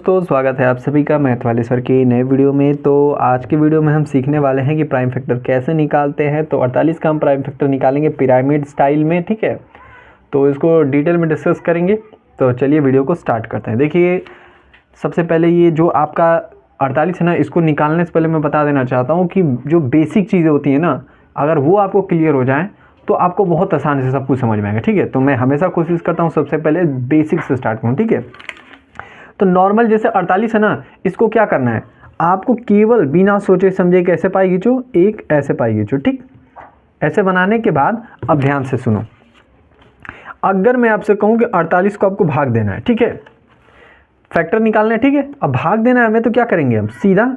दोस्तों, स्वागत है आप सभी का मैथ वाले सर के नए वीडियो में। तो आज के वीडियो में हम सीखने वाले हैं कि प्राइम फैक्टर कैसे निकालते हैं। तो 48 का हम प्राइम फैक्टर निकालेंगे पिरामिड स्टाइल में, ठीक है। तो इसको डिटेल में डिस्कस करेंगे। तो चलिए वीडियो को स्टार्ट करते हैं। देखिए, सबसे पहले ये जो आपका 48 है ना, इसको निकालने से पहले मैं बता देना चाहता हूँ कि जो बेसिक चीज़ें होती हैं ना, अगर वो आपको क्लियर हो जाए तो आपको बहुत आसानी से सब कुछ समझ में आएगा, ठीक है। तो मैं हमेशा कोशिश करता हूँ सबसे पहले बेसिक से स्टार्ट करूँ, ठीक है। तो नॉर्मल जैसे 48 है ना, इसको क्या करना है, आपको केवल बिना सोचे समझे एक ऐसे पाई खींचो, एक ऐसे पाई खींचो, ठीक। ऐसे बनाने के बाद अब ध्यान से सुनो। अगर मैं आपसे कहूँ कि 48 को आपको भाग देना है, ठीक है, फैक्टर निकालना है, ठीक है। अब भाग देना है हमें, तो क्या करेंगे, हम सीधा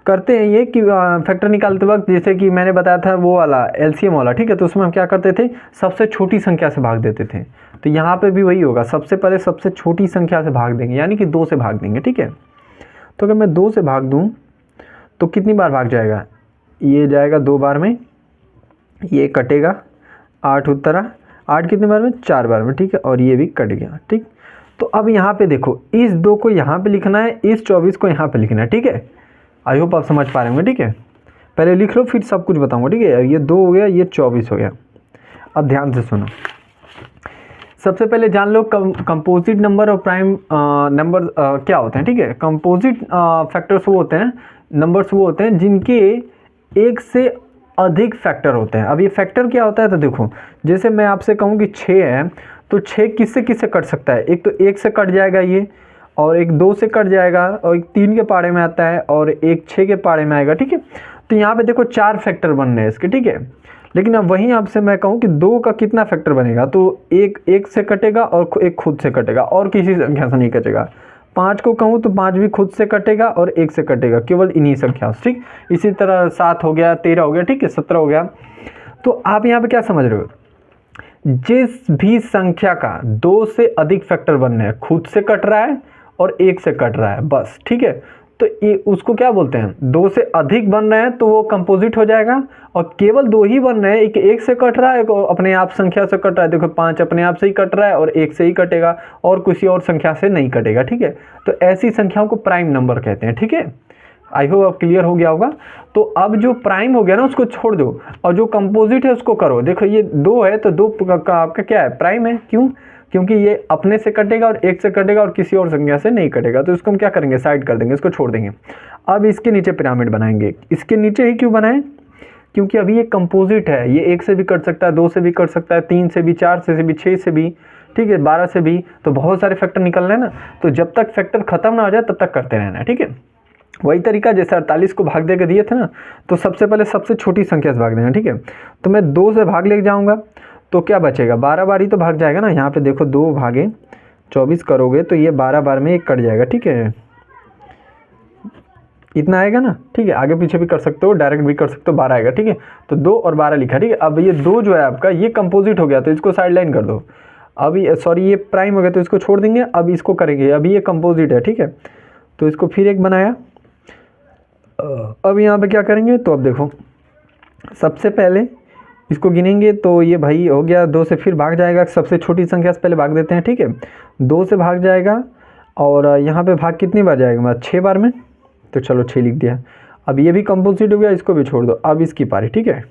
करते हैं ये कि फैक्टर निकालते वक्त जैसे कि मैंने बताया था वो वाला एलसीएम वाला, ठीक है। तो उसमें हम क्या करते थे, सबसे छोटी संख्या से भाग देते थे। तो यहाँ पे भी वही होगा, सबसे पहले सबसे छोटी संख्या से भाग देंगे, यानी कि 2 से भाग देंगे, ठीक है। तो अगर मैं 2 से भाग दूँ तो कितनी बार भाग जाएगा, ये जाएगा 2 बार में, ये कटेगा, 8 उत्तरा, 8 कितने बार में, 4 बार में, ठीक है। और ये भी कट गया, ठीक। तो अब यहाँ पे देखो, इस 2 को यहाँ पे लिखना है, इस 24 को यहाँ पे लिखना है, ठीक है। आई होप आप समझ पा रहे होंगे, ठीक है। पहले लिख लो फिर सब कुछ बताऊंगा, ठीक है। ये 2 हो गया, ये 24 हो गया। अब ध्यान से सुनो, सबसे पहले जान लो कंपोजिट नंबर और प्राइम नंबर क्या होते हैं, ठीक है। कंपोजिट फैक्टर्स वो होते हैं, नंबर्स वो होते हैं जिनके एक से अधिक फैक्टर होते हैं। अब ये फैक्टर क्या होता है, तो देखो, जैसे मैं आपसे कहूँ कि 6 है, तो 6 किससे किससे कट सकता है, एक तो 1 से कट जाएगा ये, और एक 2 से कट जाएगा, और एक 3 के पारे में आता है, और एक 6 के पारे में आएगा, ठीक है। तो यहाँ पे देखो 4 फैक्टर बन रहे हैं इसके, ठीक है। लेकिन अब वहीं आपसे मैं कहूँ कि 2 का कितना फैक्टर बनेगा, तो एक से कटेगा और एक खुद से कटेगा, और किसी संख्या से नहीं कटेगा। 5 को कहूँ तो 5 भी खुद से कटेगा और 1 से कटेगा, केवल इन्हीं संख्या से, ठीक। इसी तरह 7 हो गया, 13 हो गया, ठीक है, 17 हो गया। तो आप यहाँ पे क्या समझ रहे हो, जिस भी संख्या का 2 से अधिक फैक्टर बन रहे हैं, खुद से कट रहा है और 1 से कट रहा है, बस, ठीक है। तो ये उसको क्या बोलते हैं, 2 से अधिक बन रहे हैं तो वो कंपोजिट हो जाएगा, और केवल 2 ही बन रहे हैं, एक 1 से कट रहा है, एक अपने आप संख्या से कट रहा है। देखो 5 अपने आप से ही कट रहा है और 1 से ही कटेगा, और किसी और संख्या से नहीं कटेगा, ठीक है। तो ऐसी संख्याओं को प्राइम नंबर कहते हैं, ठीक है। आई होप अब क्लियर हो गया होगा। तो अब जो प्राइम हो गया ना, उसको छोड़ दो, और जो कंपोजिट है उसको करो। देखो ये 2 है, तो 2 का आपका क्या है, प्राइम है। क्यों, क्योंकि ये अपने से कटेगा और 1 से कटेगा और किसी और संख्या से नहीं कटेगा। तो इसको हम क्या करेंगे, साइड कर देंगे, इसको छोड़ देंगे। अब इसके नीचे पिरामिड बनाएंगे। इसके नीचे ही क्यों बनाएं, क्योंकि अभी ये कंपोजिट है, ये 1 से भी कट सकता है, 2 से भी कट सकता है, 3 से भी, 4 से भी, 6 से भी, ठीक है, 12 से भी। तो बहुत सारे फैक्टर निकल रहे हैं ना, तो जब तक फैक्टर खत्म ना हो जाए तब तक करते रहना है, ठीक है। वही तरीका जैसे 48 को भाग दे के दिए थे ना, तो सबसे पहले सबसे छोटी संख्या से भाग देना, ठीक है। तो मैं 2 से भाग ले जाऊंगा तो क्या बचेगा, 12 बार ही तो भाग जाएगा ना। यहाँ पे देखो 2 भागे 24 करोगे तो ये 12 बार में एक कट जाएगा, ठीक है, इतना आएगा ना, ठीक है। आगे पीछे भी कर सकते हो, डायरेक्ट भी कर सकते हो, 12 आएगा, ठीक है। तो 2 और 12 लिखा, ठीक है। अब ये 2 जो है आपका, ये कंपोजिट हो गया, तो इसको साइड लाइन कर दो। अभी सॉरी, ये प्राइम हो गया तो इसको छोड़ देंगे। अब इसको करेंगे, अभी ये कंपोजिट है, ठीक है। तो इसको फिर एक बनाया। अब यहाँ पे क्या करेंगे, तो अब देखो, सबसे पहले इसको गिनेंगे, तो ये भाई हो गया, 2 से फिर भाग जाएगा, सबसे छोटी संख्या से पहले भाग देते हैं, ठीक है। 2 से भाग जाएगा, और यहाँ पे भाग कितनी बार जाएगा, मतलब 6 बार में। तो चलो 6 लिख दिया। अब ये भी कंपोजिट हो गया, इसको भी छोड़ दो। अब इसकी पारी, ठीक है।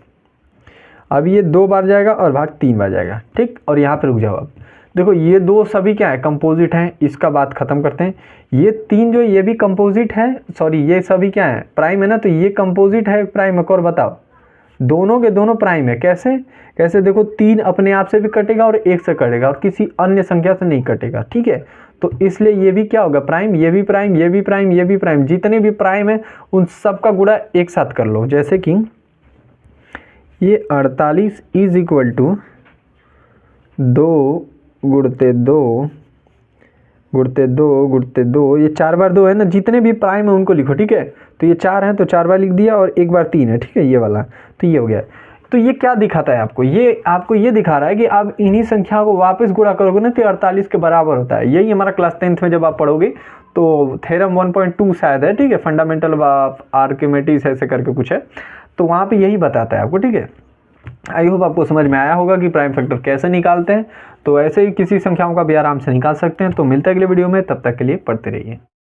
अब ये 2 बार जाएगा और भाग 3 बार जाएगा, ठीक। और यहाँ पे रुक जाओ। अब देखो ये 2 सभी क्या है, कंपोजिट हैं, इसका बात खत्म करते हैं। ये 3 जो ये भी कंपोजिट है, सॉरी ये सभी क्या है, प्राइम है ना। तो ये कंपोजिट है, प्राइम है, और बताओ, दोनों के दोनों प्राइम है। कैसे कैसे, देखो 3 अपने आप से भी कटेगा और 1 से कटेगा, और किसी अन्य संख्या से नहीं कटेगा, ठीक है। तो इसलिए ये भी क्या होगा, प्राइम, ये भी प्राइम, ये भी प्राइम, ये भी प्राइम। जितने भी प्राइम है उन सब का गुणा एक साथ कर लो। जैसे कि ये 48 इज इक्वल टू 2 गुणते 2 गुणते 2 गुणते 2, ये 4 बार 2 है ना। जितने भी प्राइम है उनको लिखो, ठीक है। तो ये 4 है तो 4 बार लिख दिया, और 1 बार 3 है, ठीक है, ये वाला। तो ये हो गया। तो ये क्या दिखाता है आपको, ये आपको ये दिखा रहा है कि आप इन्हीं संख्याओं को वापस गुणा करोगे ना, तो 48 के बराबर होता है। यही हमारा क्लास 10th में जब आप पढ़ोगे, तो थ्योरम 1.2 शायद है, ठीक है, फंडामेंटल ऑफ आर्किमेडिस ऐसे करके कुछ है, तो वहाँ पे यही बताता है आपको, ठीक है। आई होप आपको समझ में आया होगा कि प्राइम फैक्टर कैसे निकालते हैं। तो ऐसे ही किसी संख्याओं का भी आराम से निकाल सकते हैं। तो मिलते हैं अगले वीडियो में, तब तक के लिए पढ़ते रहिए।